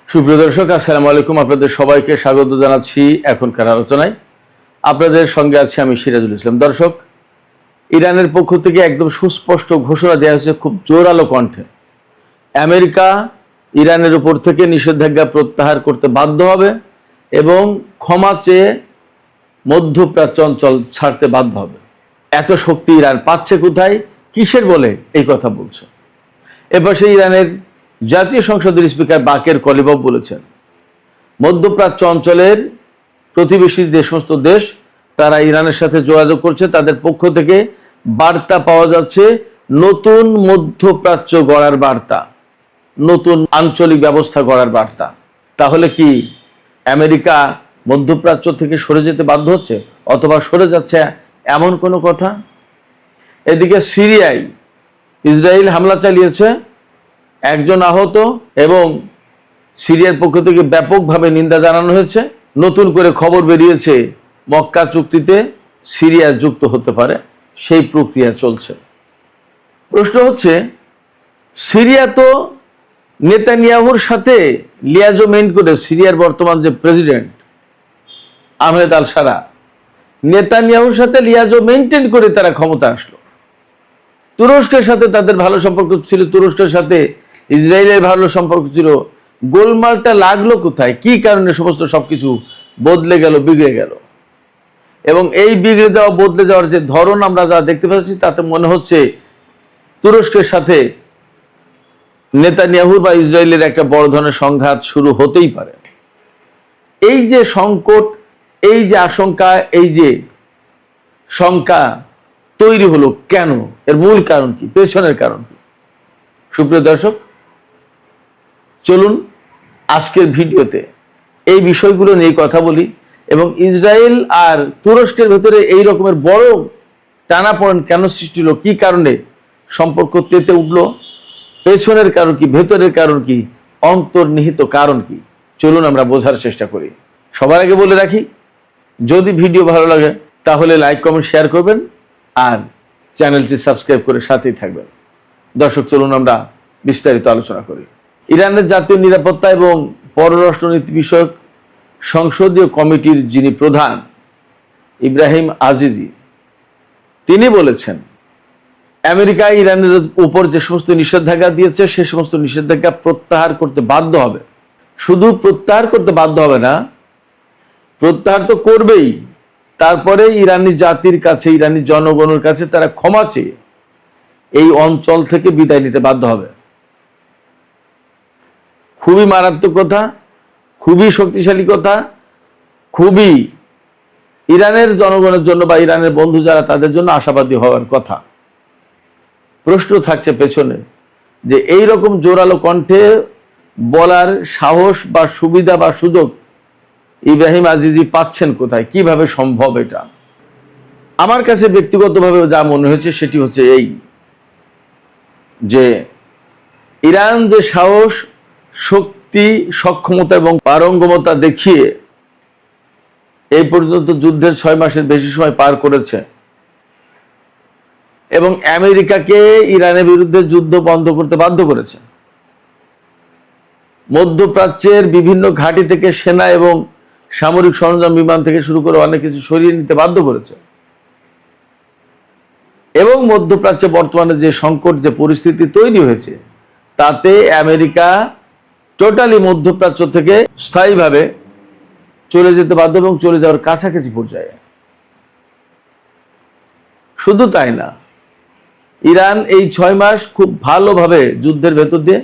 সুপ্রিয় দর্শক, আসসালামু আলাইকুম। আপনাদের সবাইকে স্বাগত জানাচ্ছি এখনকার আলোচনায়। আপনাদের সঙ্গে আছি আমি সিরাজুল ইসলাম। দর্শক, ইরানের পক্ষ থেকে একদম সুস্পষ্ট ঘোষণা দেওয়া হয়েছে খুব জোরালো কণ্ঠে। আমেরিকা ইরানের উপর থেকে নিষেধাজ্ঞা প্রত্যাহার করতে বাধ্য হবে এবং ক্ষমা চেয়ে মধ্যপ্রাচ্য অঞ্চল ছাড়তে বাধ্য হবে। এত শক্তি ইরান পাচ্ছে কোথায়, কিসের বলে এই কথা বলছে? এপাশে ইরানের জাতীয় সংসদের স্পিকার বাকের কলিবফ বলেছেন, মধ্যপ্রাচ্য অঞ্চলের প্রতিবেশী যে সমস্ত দেশ তারা ইরানের সাথে যোগাযোগ করছে, তাদের পক্ষ থেকে বার্তা পাওয়া যাচ্ছে নতুন মধ্যপ্রাচ্য গড়ার বার্তা, নতুন আঞ্চলিক ব্যবস্থা গড়ার বার্তা। তাহলে কি আমেরিকা মধ্যপ্রাচ্য থেকে সরে যেতে বাধ্য হচ্ছে অথবা সরে যাচ্ছে এমন কোনো কথা? এদিকে সিরিয়ায় ইসরায়েল হামলা চালিয়েছে, একজন আহত এবং সিরিয়ার পক্ষ থেকে ব্যাপকভাবে নিন্দা জানানো হয়েছে। নতুন করে খবর বেরিয়েছে মক্কা চুক্তিতে সিরিয়া যুক্ত হতে পারে, সেই প্রক্রিয়া চলছে। প্রশ্ন হচ্ছে, সিরিয়া তো নেতানিয়াহুর সাথে লিয়াজমেন্ট করে, সিরিয়ার বর্তমান যে প্রেসিডেন্ট আহমেদ আল সারা, নেতানিয়াহুর সাথে লিয়াজো মেনটেন করে তারা ক্ষমতা আসলো। তুরস্কের সাথে তাদের ভালো সম্পর্ক ছিল, তুরস্কের সাথে ইসরায়েলের ভালো সম্পর্ক ছিল। গোলমালটা লাগলো কোথায়, কি কারণে সমস্ত সবকিছু বদলে গেল, বিগড়ে গেল? এবং এই বিগড়ে যাওয়া, বদলে যাওয়ার যে ধরন আমরা যা দেখতে পাচ্ছি, তাতে মনে হচ্ছে তুরস্কের সাথে নেতানিয়াহুর বা ইসরায়েলের একটা বড় ধরনের সংঘাত শুরু হতেই পারে। এই যে সংকট, এই যে আশঙ্কা, এই যে শঙ্কা তৈরি হলো কেন, এর মূল কারণ কি, পেছনের কারণ কি? সুপ্রিয় দর্শক, চলুন আজকের ভিডিওতে এই বিষয়গুলো নিয়ে কথা বলি এবং ইসরায়েল আর তুরস্কের ভেতরে এই রকমের বড় টানাপোড়েন কেন সৃষ্টি হলো, কি কারণে সম্পর্ক তেতে উঠলো, পেছনের কারণ কি, ভেতরের কারণ কি, অন্তর্নিহিত কারণ কি, চলুন আমরা বোঝার চেষ্টা করি। সবার আগে বলে রাখি, যদি ভিডিও ভালো লাগে তাহলে লাইক, কমেন্ট, শেয়ার করবেন আর চ্যানেলটি সাবস্ক্রাইব করে সাথেই থাকবেন। দর্শক, চলুন আমরা বিস্তারিত আলোচনা করি। ইরানের জাতীয় নিরাপত্তা এবং পররাষ্ট্রনীতি বিষয়ক সংসদীয় কমিটির যিনি প্রধান ইব্রাহিম আজিজি, তিনি বলেছেন, আমেরিকা ইরানের উপর যে সমস্ত নিষেধাজ্ঞা দিয়েছে সে সমস্ত নিষেধাজ্ঞা প্রত্যাহার করতে বাধ্য হবে। শুধু প্রত্যাহার করতে বাধ্য হবে না, প্রত্যাহার তো করবেই, তারপরে ইরানি জাতির কাছে, ইরানি জনগণের কাছে তারা ক্ষমা চেয়ে এই অঞ্চল থেকে বিদায় নিতে বাধ্য হবে। খুবই মারাত্মক কথা, খুবই শক্তিশালী কথা, খুবই ইরানের জনগণের জন্য বা ইরানের বন্ধু যারা তাদের জন্য আশাবাদী হওয়ার কথা। প্রশ্ন থাকছে পেছনে যে এই রকম জোরালো কণ্ঠে বলার সাহস বা সুবিধা বা সুযোগ ইব্রাহিম আজিজি পাচ্ছেন কোথায়, কিভাবে সম্ভব এটা? আমার কাছে ব্যক্তিগতভাবে যা মনে হয়েছে সেটি হচ্ছে এই, যে ইরান যে সাহস, শক্তি, সক্ষমতা এবং পারঙ্গমতা দেখিয়ে এই পর্যন্ত যুদ্ধের 6 মাসের বেশি সময় পার করেছে এবং আমেরিকাকে ইরানের বিরুদ্ধে যুদ্ধ বন্ধ করতে বাধ্য করেছে, মধ্যপ্রাচ্যের বিভিন্ন ঘাঁটি থেকে সেনা এবং সামরিক সরঞ্জাম, বিমান থেকে শুরু করে অনেক কিছু সরিয়ে নিতে বাধ্য করেছে এবং মধ্যপ্রাচ্যে বর্তমানে যে সংকট, যে পরিস্থিতি তৈরি হয়েছে, তাতে আমেরিকা টোটালি মধ্যপ্রাচ্য থেকে স্থায়ীভাবে চলে যেতে বাধ্য এবং চলে যাওয়ার কাছাকাছি পর্যায়ে। শুধু তাই না, ইরান এই 6 মাস খুব ভালোভাবে যুদ্ধের ভেতর দিয়ে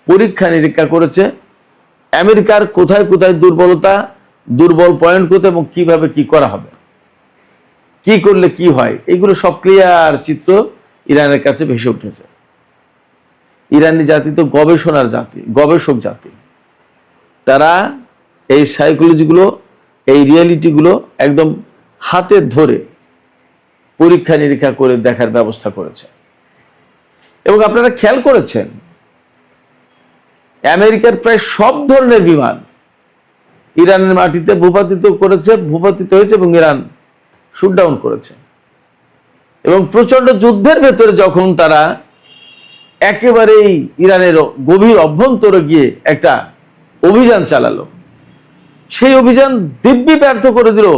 পরীক্ষা নিরীক্ষা করেছে আমেরিকার কোথায় কোথায় দুর্বলতা, দুর্বল পয়েন্ট কোথায় এবং কিভাবে কি করা হবে, কি করলে কি হয়, এগুলো সব ক্লিয়ার চিত্র ইরানের কাছে ভেসে উঠেছে। ইরানি জাতি তো গবেষণার জাতি, গবেষক জাতি। তারা এই সাইকোলজিগুলো, এই রিয়ালিটিগুলো একদম হাতে ধরে পরীক্ষা নিরীক্ষা করে দেখার ব্যবস্থা করেছে। এবং আপনারা খেয়াল করেছেন, আমেরিকার প্রায় সব ধরনের বিমান ইরানের মাটিতে ভূপাতিত হয়েছে এবং ইরান শুটডাউন করেছে। এবং প্রচন্ড যুদ্ধের ভেতরে যখন তারা একেবারেই ইরানের গভীর অভ্যন্তরে গিয়ে একটা অভিযান চালালো, সেই অভিযান দিব্যি ব্যর্থ করে দিল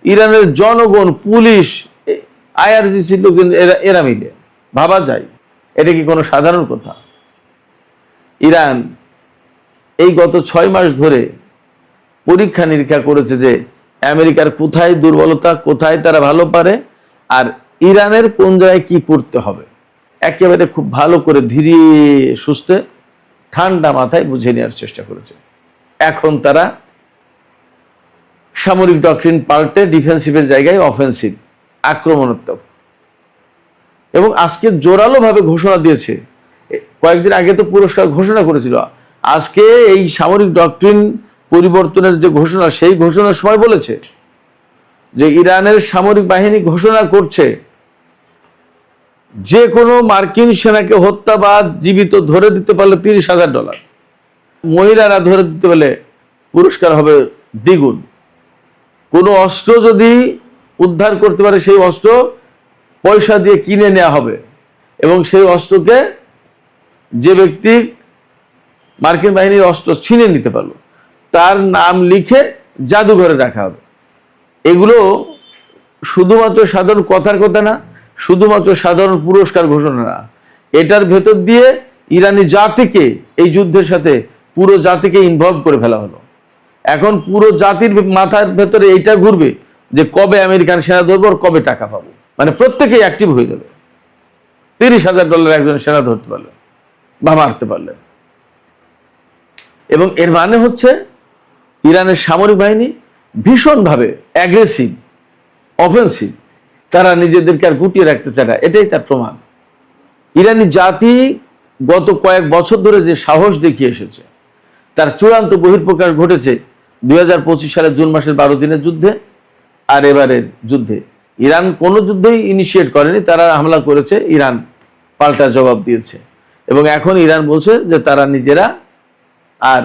ইরানের জনগণ, পুলিশ, আইআরজিসির লোকজন, এরা মিলে। ভাবা যায় এটা কি কোনো সাধারণ কথা? ইরান এই গত 6 মাস ধরে পরীক্ষা নিরীক্ষা করেছে যে আমেরিকার কোথায় দুর্বলতা, কোথায় তারা ভালো পারে, আর ইরানের কোন জায়গায় কি করতে হবে, একেবারে খুব ভালো করে ধীরে সুস্থে ঠান্ডা মাথায় বুঝে নেওয়ার চেষ্টা করেছে। এখন তারা সামরিক ডক্ট্রিন পাল্টে ডিফেন্সিভের জায়গায় অফেন্সিভ, আক্রমণাত্মক, এবং আজকে জোরালোভাবে ঘোষণা দিয়েছে। কয়েকদিন আগে তো পুরস্কার ঘোষণা করেছিল, আজকে এই সামরিক ডক্ট্রিন পরিবর্তনের যে ঘোষণা, সেই ঘোষণার সময় বলেছে যে ইরানের সামরিক বাহিনী ঘোষণা করছে যে কোনো মার্কিন সেনাকে হত্যা বা জীবিত ধরে দিতে পারলে $30,000, মহিলারা ধরে দিতে পারলে পুরস্কার হবে দ্বিগুণ, কোনো অস্ত্র যদি উদ্ধার করতে পারে সেই অস্ত্র পয়সা দিয়ে কিনে নেওয়া হবে, এবং সেই অস্ত্রকে যে ব্যক্তি মার্কিন বাহিনীর অস্ত্র ছিনিয়ে নিতে পারলো তার নাম লিখে জাদুঘরে রাখা হবে। এগুলো শুধুমাত্র সাধারণ কথার কথা না, শুধুমাত্র সাধারণ পুরস্কার ঘোষণা না, এটার ভেতর দিয়ে ইরানি জাতিকে, এই যুদ্ধের সাথে পুরো জাতিকে ইনভলভ করে ফেলা হলো। এখন পুরো জাতির মাথার ভেতরে এইটা ঘুরবে যে কবে আমেরিকান সেনা ধরবো আর কবে টাকা পাবো, মানে প্রত্যেকেই অ্যাক্টিভ হয়ে যাবে। $30,000 একজন সেনা ধরতে পারলে বা মারতে পারলে, এবং এর মানে হচ্ছে ইরানের সামরিক বাহিনী ভীষণভাবে অ্যাগ্রেসিভ, অফেন্সিভ, তারা নিজেদেরকে আর গুটিয়ে রাখতে চায় না, এটাই তার প্রমাণ। ইরানি জাতি গত কয়েক বছর ধরে যে সাহস দেখিয়ে এসেছে, তার চূড়ান্ত বহিঃপ্রকাশ ঘটেছে 2025 সালের জুন মাসের 12 দিনের যুদ্ধে আর এবারের যুদ্ধে। ইরান কোনো যুদ্ধই ইনিশিয়েট করেনি, তারা হামলা করেছে, ইরান পাল্টা জবাব দিয়েছে, এবং এখন ইরান বলছে যে তারা নিজেরা আর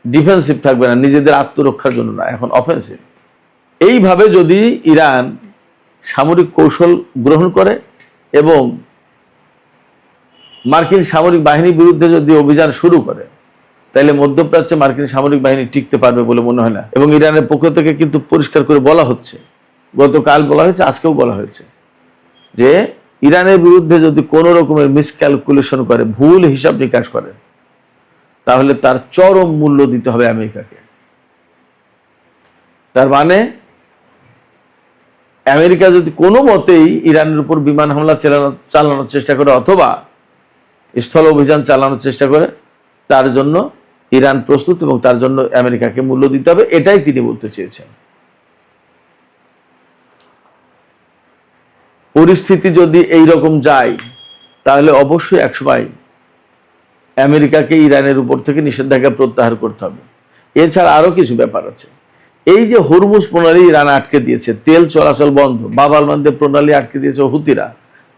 ডিফেন্সিভ থাকবে না, নিজেদের আত্মরক্ষার জন্য না, এখন অফেন্সিভ। এইভাবে যদি ইরান সামরিক কৌশল গ্রহণ করে এবং মার্কিন সামরিক বাহিনীর বিরুদ্ধে যদি অভিযান শুরু করে, তাহলে মধ্যপ্রাচ্যে মার্কিন সামরিক বাহিনী টিকতে পারবে বলে মনে হয় না। এবং ইরানের পক্ষ থেকে কিন্তু পরিষ্কার করে বলা হচ্ছে, গতকাল বলা হয়েছে, আজকেও বলা হয়েছে, যে ইরানের বিরুদ্ধে যদি কোনো রকমের মিসক্যালকুলেশন করে, ভুল হিসাব নিকাশ করে, তাহলে তার চরম মূল্য দিতে হবে আমেরিকাকে। তার মানে আমেরিকা যদি কোনো মতেই ইরানের উপর বিমান হামলা চালানোর চেষ্টা করে অথবা স্থল অভিযান চালানোর চেষ্টা করে, তার জন্য ইরান প্রস্তুত এবং তার জন্য আমেরিকাকে মূল্য দিতে হবে, এটাই তিনি বলতে চেয়েছেন। পরিস্থিতি যদি এই রকম যায়, তাহলে অবশ্যই একসময় আমেরিকাকে ইরানের উপর থেকে নিষেধাজ্ঞা প্রত্যাহার করতে হবে। এছাড়া আরো কিছু ব্যাপার আছে। এই যে হরমুজ প্রণালী ইরান আটকে দিয়েছে, তেল চলাচল বন্ধ, বাব আল মানদেব প্রণালী আটকে দিয়েছে হুতিরা,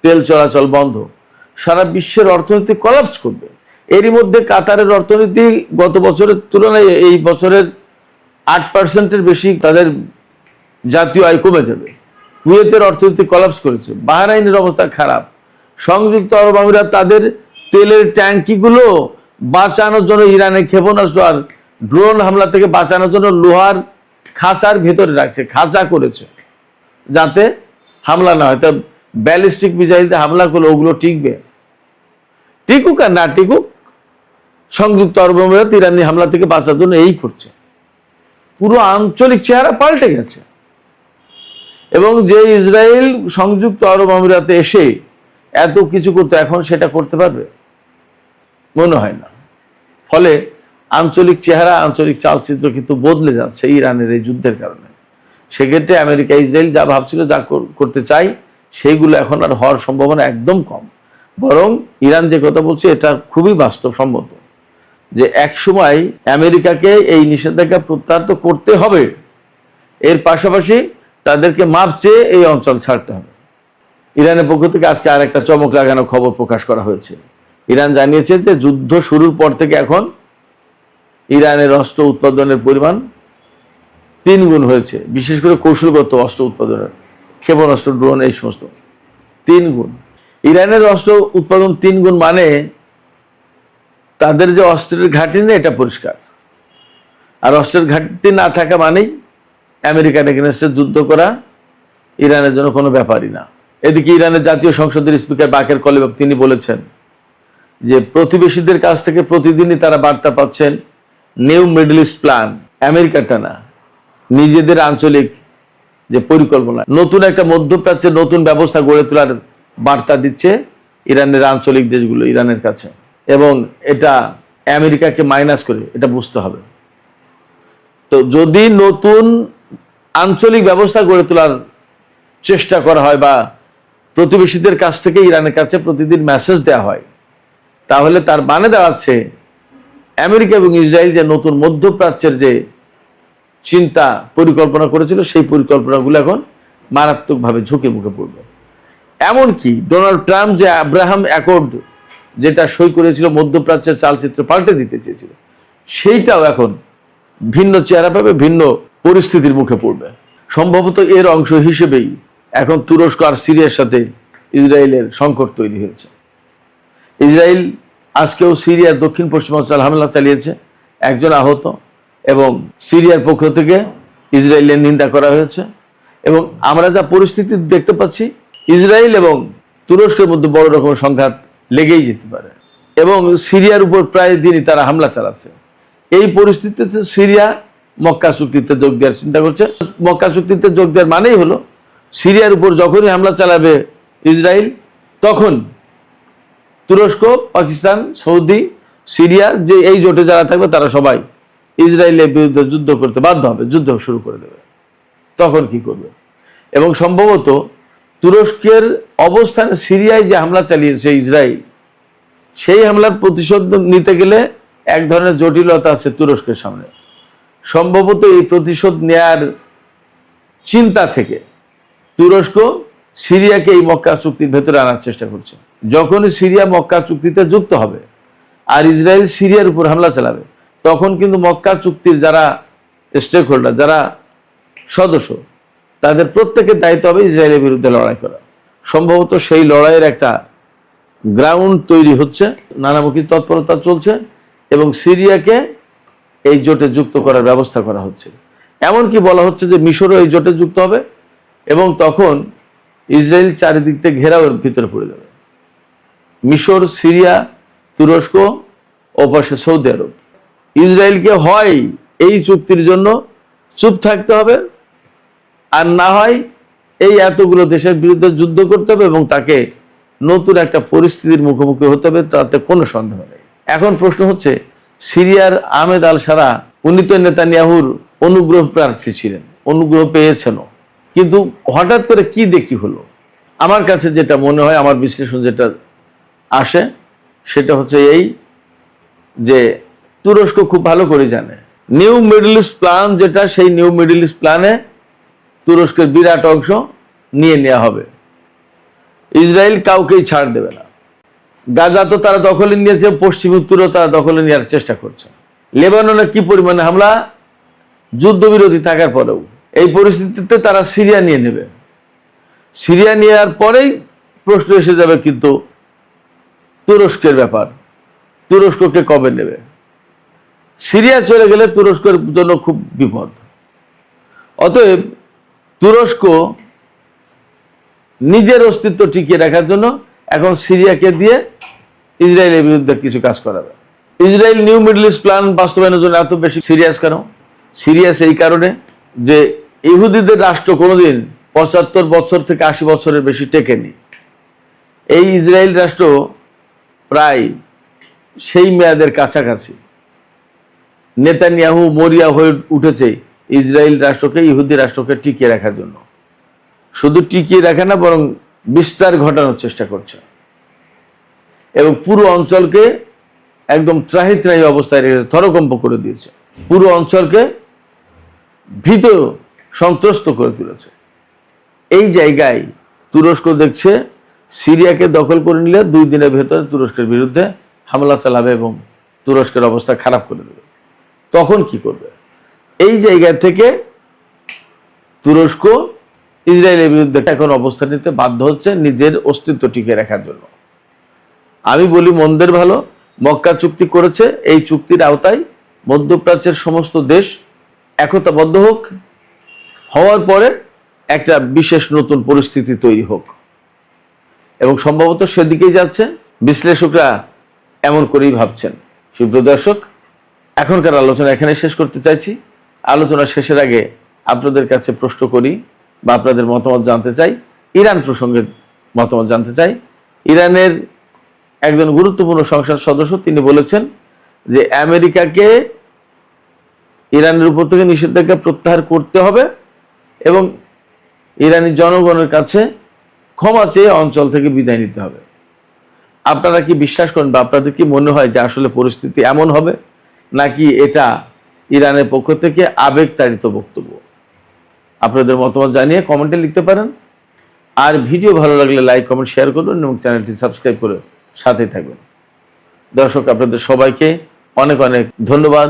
তেল চলাচল বন্ধ, সারা বিশ্বের অর্থনীতি কলাপস করবে। এরই মধ্যে কাতারের অর্থনীতি গত বছরের তুলনায় এই বছরের 8% বেশি তাদের জাতীয় আয় কমে যাবে। কুয়েতের অর্থনীতি কলাপস করেছে, বাহরাইনের অবস্থা খারাপ, সংযুক্ত আরব আমিরাত তাদের তেলের ট্যাঙ্কিগুলো বাঁচানোর জন্য ইরানে ক্ষেপণাস্ত্র আর ড্রোন হামলা থেকে বাঁচানোর জন্য লোহার খাঁচার ভেতরে রাখছে, খাঁচা করেছে যাতে হামলা না হয়। তা ব্যালিস্টিক মিসাইলতে হামলা করলে ওগুলো টিকবে? টিকুক আর না টিকুক, সংযুক্ত আরব আমিরাত ইরানি হামলা থেকে বাঁচার জন্য এই করছে। পুরো আঞ্চলিক চেহারা পাল্টে গেছে। এবং যে ইসরায়েল সংযুক্ত আরব আমিরাতে এসে এত কিছু করতে, এখন সেটা করতে পারবে মনে হয় না। ফলে আঞ্চলিক চেহারা, আঞ্চলিক চালচিত্র কিন্তু বদলে যাচ্ছে ইরানের এই যুদ্ধের কারণে। সেক্ষেত্রে আমেরিকা ইসরায়েল যা ভাবছিল, যা করতে চাই, সেইগুলো এখন আর হওয়ার সম্ভাবনা একদম কম। বরং ইরান যে কথা বলছে এটা খুবই বাস্তবসম্মত, যে একসময় আমেরিকাকে এই নিষেধাজ্ঞা প্রত্যাহার তো করতে হবে, এর পাশাপাশি তাদেরকে মাপ চেয়ে এই অঞ্চল ছাড়তে হবে। ইরানের পক্ষ থেকে আজকে আর একটা চমক লাগানো খবর প্রকাশ করা হয়েছে। ইরান জানিয়েছে যে যুদ্ধ শুরুর পর থেকে এখন ইরানের অস্ত্র উৎপাদনের পরিমাণ 3 গুণ হয়েছে, বিশেষ করে কৌশলগত অস্ত্র উৎপাদনের, ক্ষেপণাস্ত্র, ড্রোন, এই সমস্ত 3 গুণ। ইরানের অস্ত্র উৎপাদন 3 গুণ মানে তাদের যে অস্ত্রের ঘাঁটি নেই এটা পরিষ্কার। আর অস্ত্রের ঘাঁটি না থাকা মানেই আমেরিকান এগেনস্টে যুদ্ধ করা ইরানের জন্য কোনো ব্যাপারই না। এদিকে ইরানের জাতীয় সংসদের স্পিকার বাকের কলিবাফ তিনি বলেছেন যে প্রতিবেশীদের কাছ থেকে প্রতিদিনই তারা বার্তা পাচ্ছেন নিউ মিডল ইস্ট প্ল্যান, আমেরিকাটা না, নিজেদের আঞ্চলিক যে পরিকল্পনা, নতুন একটা মধ্যপ্রাচ্যের নতুন ব্যবস্থা গড়ে তোলার বার্তা দিচ্ছে ইরানের আঞ্চলিক দেশগুলো ইরানের কাছে, এবং এটা আমেরিকাকে মাইনাস করে এটা বুঝতে হবে। তো যদি নতুন আঞ্চলিক ব্যবস্থা গড়ে তোলার চেষ্টা করা হয় বা প্রতিবেশীদের কাছ থেকে ইরানের কাছে প্রতিদিন মেসেজ দেওয়া হয়, তাহলে তার মানে দাঁড়াচ্ছে আমেরিকা এবং ইসরায়েল যে নতুন মধ্যপ্রাচ্যের যে চিন্তা পরিকল্পনা করেছিল সেই পরিকল্পনাগুলো এখন মারাত্মকভাবে ঝুঁকির মুখে পড়বে। এমনকি ডোনাল্ড ট্রাম্প যে আব্রাহাম অ্যাকর্ড যেটা সই করেছিল মধ্যপ্রাচ্যের চালচিত্র পাল্টে দিতে চেয়েছিল, সেইটাও এখন ভিন্ন চেহারা পাবে, ভিন্ন পরিস্থিতির মুখে পড়বে। সম্ভবত এর অংশ হিসেবেই এখন তুরস্ক আর সিরিয়ার সাথে ইসরায়েলের সংকট তৈরি হয়েছে। ইসরায়েল আজকেও সিরিয়ার দক্ষিণ পশ্চিমাঞ্চল হামলা চালিয়েছে, একজন আহত, এবং সিরিয়ার পক্ষ থেকে ইসরায়েলের নিন্দা করা হয়েছে। এবং আমরা যা পরিস্থিতি দেখতে পাচ্ছি, ইসরায়েল এবং তুরস্কের মধ্যে বড় রকমের সংঘাত লেগেই যেতে পারে, এবং সিরিয়ার উপর প্রায় দিনই তারা হামলা চালাচ্ছে। এই পরিস্থিতিতে সিরিয়া মক্কা চুক্তিতে যোগ দেওয়ার চিন্তা করছে। মক্কা চুক্তিতে যোগ দেওয়ার মানেই হলো সিরিয়ার উপর যখনই হামলা চালাবে ইসরায়েল, তখন তুরস্ক, পাকিস্তান, সৌদি, সিরিয়া যে এই জোটে যারা থাকবে তারা সবাই ইসরায়েলের বিরুদ্ধে যুদ্ধ করতে বাধ্য হবে, যুদ্ধ শুরু করে দেবে। তখন কি করবে? এবং সম্ভবত তুরস্কের অবস্থানে সিরিয়ায় যে হামলা চালিয়েছে ইসরায়েল, সেই হামলার প্রতিশোধ নিতে গেলে এক ধরনের জটিলতা আছে তুরস্কের সামনে। সম্ভবত এই প্রতিশোধ নেয়ার চিন্তা থেকে তুরস্ক সিরিয়াকে এই মক্কা চুক্তির ভেতরে আনার চেষ্টা করছে। যখনই সিরিয়া মক্কা চুক্তিতে যুক্ত হবে আর ইসরায়েল সিরিয়ার উপর হামলা চালাবে, তখন কিন্তু মক্কা চুক্তির যারা স্টেক হোল্ডার, যারা সদস্য, তাদের প্রত্যেকের দায়িত্ব হবে ইসরায়েলের বিরুদ্ধে লড়াই করা। সম্ভবত সেই লড়াইয়ের একটা গ্রাউন্ড তৈরি হচ্ছে, নানামুখী তৎপরতা চলছে, এবং সিরিয়াকে এই জোটে যুক্ত করার ব্যবস্থা করা হচ্ছে। এমনকি বলা হচ্ছে যে মিশরও এই জোটে যুক্ত হবে, এবং তখন ইসরায়েল চারিদিক থেকে ঘেরাওয়ের ভিতরে পড়ে যাবে। মিশর, সিরিয়া, তুরস্ক ও পাশে সৌদি আরব। ইসরায়েলকে হয় এই চুক্তির জন্য চুপ থাকতে হবে, আর না হয় এই এতগুলো দেশের বিরুদ্ধে যুদ্ধ করতে হবে এবং তাকে নতুন একটা পরিস্থিতির মুখোমুখি হতে হবে, তাতে কোনো সন্দেহ নেই। এখন প্রশ্ন হচ্ছে, সিরিয়ার আহমেদ আল সারা, উনি তো নেতানিয়াহুর অনুগ্রহ প্রার্থী ছিলেন, অনুগ্রহ পেয়েছেনও, কিন্তু হঠাৎ করে কি দেখি হলো? আমার কাছে যেটা মনে হয়, আমার বিশ্লেষণ যেটা আসে, সেটা হচ্ছে এই যে তুরস্ক খুব ভালো করে জানে নিউ মিডল ইস্ট প্ল্যান যেটা, সেই নিউ মিডল ইস্ট প্ল্যানে তুরস্কের বিরাট অংশ নিয়ে নেওয়া হবে। ইসরায়েল কাউকেই ছাড় দেবে না। গাজা তো তারা দখলে নিয়েছে, পশ্চিম উত্তরও তারা দখলে নেওয়ার চেষ্টা করছে। লেবাননে কি পরিমাণে হামলা, যুদ্ধবিরতি থাকার পরেও। এই পরিস্থিতিতে তারা সিরিয়া নিয়ে নেবে। সিরিয়া নেওয়ার পরেই প্রশ্ন এসে যাবে কিন্তু তুরস্কের ব্যাপার, তুরস্ককে কবে নেবে? সিরিয়া চলে গেলে তুরস্কের জন্য খুব বিপদ। অতএব তুরস্ক নিজের অস্তিত্ব টিকিয়ে রাখার জন্য এখন সিরিয়াকে দিয়ে ইসরায়েলের বিরুদ্ধে কিছু কাজ করাবে। Israel new middle east plan বাস্তবায়নের জন্য এত বেশি সিরিয়াস কেন? সিরিয়াস এই কারণে যে ইহুদিদের রাষ্ট্র কোনোদিন ৭৫ বছর থেকে ৮০ বছরের বেশি টেকেনি। এই ইসরায়েল রাষ্ট্র প্রায় সেই মেয়াদের কাছাকাছি। নেতানিয়াহু মরিয়া হয়ে উঠেছে ইসরায়েল রাষ্ট্রকে, ইহুদি রাষ্ট্রকে টিকিয়ে রাখার জন্য। শুধু টিকিয়ে রাখে না, বরং বিস্তার ঘটানোর চেষ্টা করছে, এবং পুরো অঞ্চলকে একদম ত্রাহি ত্রাহি অবস্থায় রেখে থরকম্প করে দিয়েছে। পুরো অঞ্চলকে ভীত সন্ত্রস্ত করে তুলেছে। এই জায়গায় তুরস্ক দেখছে সিরিয়াকে দখল করে নিলে 2 দিনের ভেতরে তুরস্কের বিরুদ্ধে হামলা চালাবে এবং তুরস্কের অবস্থা খারাপ করে দেবে। তখন কি করবে? এই জায়গা থেকে তুরস্ক ইসরায়েলের বিরুদ্ধে এখন অবস্থান নিতে বাধ্য হচ্ছে নিজের অস্তিত্ব টিকে রাখার জন্য। আমি বলি মন্দের ভালো, মক্কা চুক্তি করেছে, এই চুক্তির আওতায় মধ্যপ্রাচ্যের সমস্ত দেশ একতাবদ্ধ হোক, হওয়ার পরে একটা বিশেষ নতুন পরিস্থিতি তৈরি হোক, এবং সম্ভবত সেদিকেই যাচ্ছে। বিশ্লেষকরা এমন করেই ভাবছেন। সুপ্রিয় দর্শক, এখনকার আলোচনা এখানে শেষ করতে চাইছি। আলোচনা শেষের আগে আপনাদের কাছে প্রশ্ন করি বা আপনাদের মতামত জানতে চাই। ইরান প্রসঙ্গে মতামত জানতে চাই। ইরানের একজন গুরুত্বপূর্ণ সংসদ সদস্য তিনি বলেছেন যে আমেরিকাকে ইরানের উপর থেকে নিষেধাজ্ঞা প্রত্যাহার করতে হবে এবং ইরানি জনগণের কাছে ক্ষমা চেয়ে অঞ্চল থেকে বিদায় নিতে হবে। আপনারা কি বিশ্বাস করেন বা আপনাদের কি মনে হয় যে আসলে পরিস্থিতি এমন হবে, নাকি এটা ইরানের পক্ষ থেকে আবেগতাড়িত বক্তব্য? আপনাদের মতামত জানিয়ে কমেন্টে লিখতে পারেন। আর ভিডিও ভালো লাগলে লাইক, কমেন্ট, শেয়ার করবেন এবং চ্যানেলটি সাবস্ক্রাইব করে সাথেই থাকবেন। দর্শক, আপনাদের সবাইকে অনেক অনেক ধন্যবাদ।